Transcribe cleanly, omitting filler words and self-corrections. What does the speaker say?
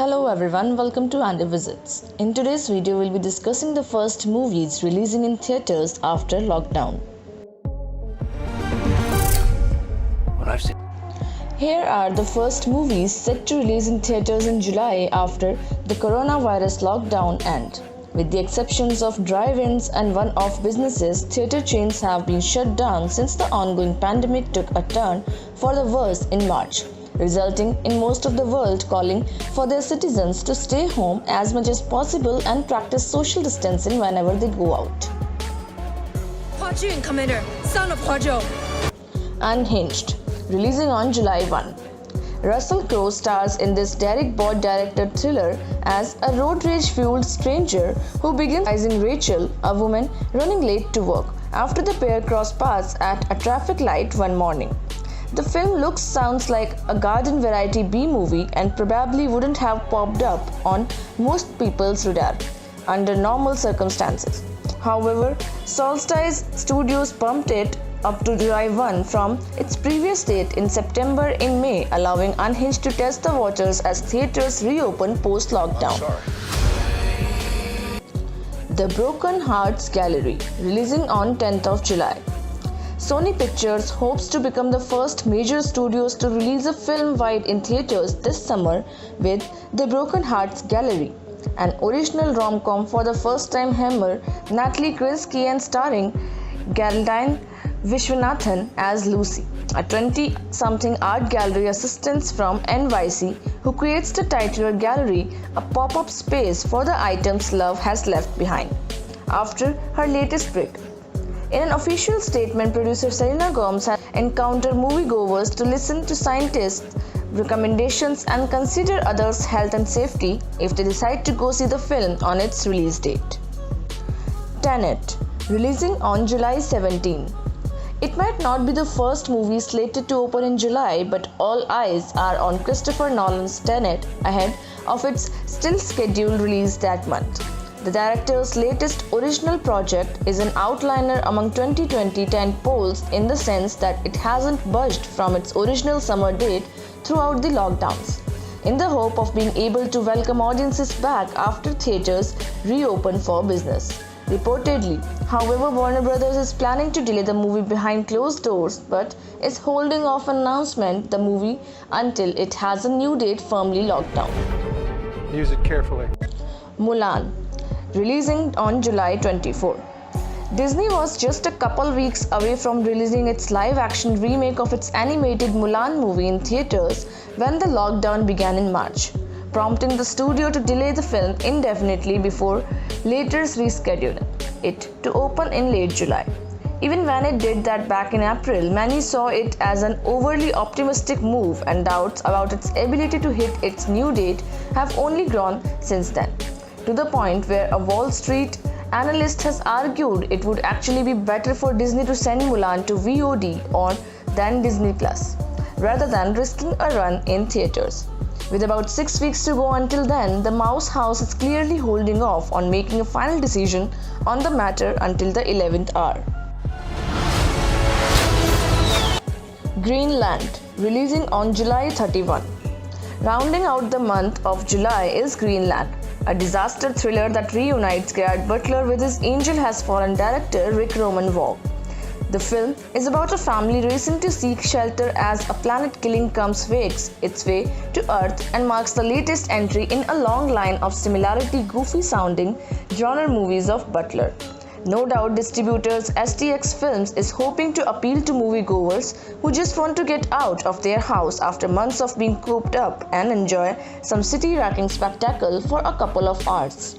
Hello everyone, welcome to Andy Visits. In today's video, we'll be discussing the first movies releasing in theaters after lockdown. What I've seen. Here are the first movies set to release in theaters in July after the coronavirus lockdown end. With the exceptions of drive-ins and one-off businesses, theater chains have been shut down since the ongoing pandemic took a turn for the worse in March, resulting in most of the world calling for their citizens to stay home as much as possible and practice social distancing whenever they go out. Hua Jun, Commander, son of Hua Zhou. Unhinged, releasing on July 1. Russell Crowe stars in this Derek Bott-directed thriller as a road rage-fueled stranger who begins advising Rachel, a woman running late to work, after the pair cross paths at a traffic light one morning. The film sounds like a garden variety B-movie and probably wouldn't have popped up on most people's radar under normal circumstances. However, Solstice Studios bumped it up to July 1 from its previous date in September in May, allowing Unhinged to test the waters as theaters reopen post-lockdown. The Broken Hearts Gallery, releasing on 10th of July. Sony Pictures hopes to become the first major studios to release a film wide in theaters this summer with The Broken Hearts Gallery, an original rom-com for the first-time Hammer Natalie Krisky and starring Geraldine Vishwanathan as Lucy, a 20-something art gallery assistant from NYC who creates the titular gallery, a pop-up space for the items love has left behind after her latest break. In an official statement, producer Selena Gomez has encountered moviegoers to listen to scientists' recommendations and consider others' health and safety if they decide to go see the film on its release date. Tenet, releasing on July 17. It might not be the first movie slated to open in July, but all eyes are on Christopher Nolan's Tenet ahead of its still scheduled release that month. The director's latest original project is an outliner among 2020 tentpoles in the sense that it hasn't budged from its original summer date throughout the lockdowns, in the hope of being able to welcome audiences back after theaters reopen for business. Reportedly, however, Warner Brothers is planning to delay the movie behind closed doors but is holding off an announcement the movie until it has a new date firmly locked down. Use it carefully. Mulan, releasing on July 24. Disney was just a couple weeks away from releasing its live-action remake of its animated Mulan movie in theaters when the lockdown began in March, prompting the studio to delay the film indefinitely before later rescheduling it to open in late July. Even when it did that back in April, many saw it as an overly optimistic move, and doubts about its ability to hit its new date have only grown since then, to the point where a Wall Street analyst has argued it would actually be better for Disney to send Mulan to VOD or than Disney Plus, rather than risking a run in theaters. With about 6 weeks to go until then, the Mouse House is clearly holding off on making a final decision on the matter until the 11th hour. Greenland, releasing on July 31. Rounding out the month of July is Greenland, a disaster thriller that reunites Gerard Butler with his Angel Has Fallen director Rick Roman Vogue. The film is about a family racing to seek shelter as a planet-killing makes its way to Earth and marks the latest entry in a long line of similarly goofy-sounding genre movies of Butler. No doubt distributors STX Films is hoping to appeal to moviegoers who just want to get out of their house after months of being cooped up and enjoy some city-racking spectacle for a couple of hours.